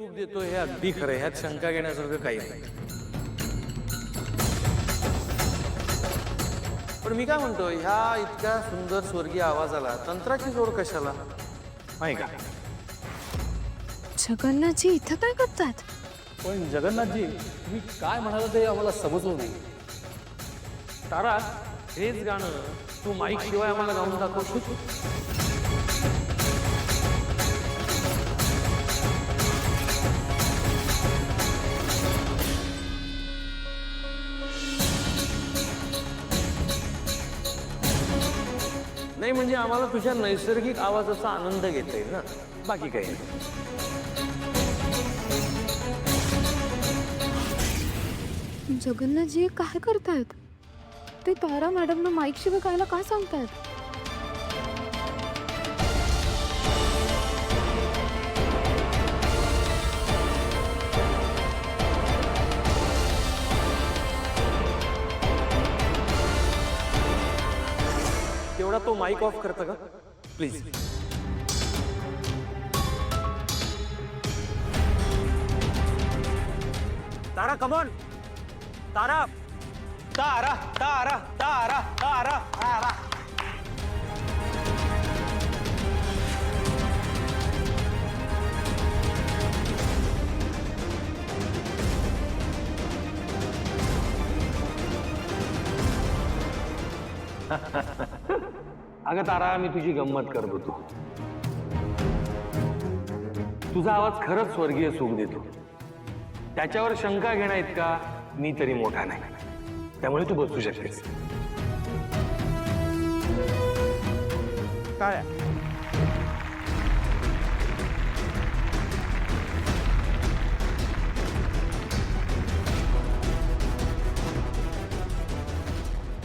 Soup देतो हे अगदी खरं, ह्यात शंका घेण्यासारखं काही नाही. पण मी काय म्हणतो, ह्या इतक्या सुंदर स्वर्गीय आवाजाला तंत्राची जोड कशाला नाही का? जगन्नाथजी इथं काय करतात? पण जगन्नाथजी, तुम्ही काय म्हणाल ते आम्हाला समजलं नाही. तारा, हेच गाणं तू माईक शिवाय आम्हाला गाऊन दाखवतो. नाही म्हणजे आम्हाला तुझ्या नैसर्गिक आवाजाचा आनंद घेता येईल ना, बाकी काही नाही. जगन्नाथजी काय करतायत? ते तारा मॅडमना माईक शिवाय गायला का सांगतायत? तेवढा तो माईक ऑफ करता का प्लीज? तारा कमॉन, तारा तारा तारा तारा तारा तारा. अगं तारा, मी तुझी गंमत करत होतो. तुझा आवाज खरंच स्वर्गीय सुख देतो, त्याच्यावर शंका घेणं इतका मी तरी मोठा नाही, त्यामुळे तू बसू शकतेस. काय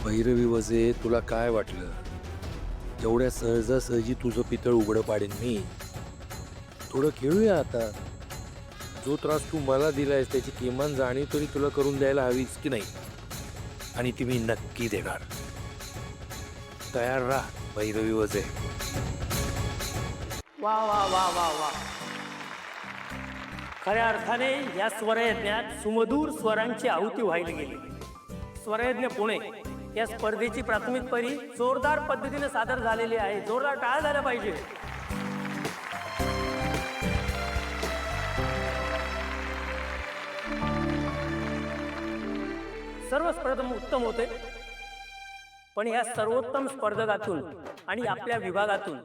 भैरवी वजे, तुला काय वाटलं एवढ्या सहजासहजी तुझं पितळ उघडं पाडेन मी? थोडं खेळूया आता. जो त्रास तू मला दिलायस त्याची किमान जाणीव तरी तुला करून द्यायला हवीच की नाही? आणि ती मी नक्की देणार. तयार राहा भैरवी वजे. वा वा वा वा वा. खऱ्या अर्थाने या स्वरयज्ञात सुमधूर स्वरांची आहुती व्हायला गेली. स्वरयज्ञ पुणे या स्पर्धेची प्राथमिक फेरी जोरदार पद्धतीने सादर झालेली आहे. जोरदार टाळ झाला पाहिजे. सर्व स्पर्धक उत्तम होते, पण या सर्वोत्तम स्पर्धकातून आणि आपल्या विभागातून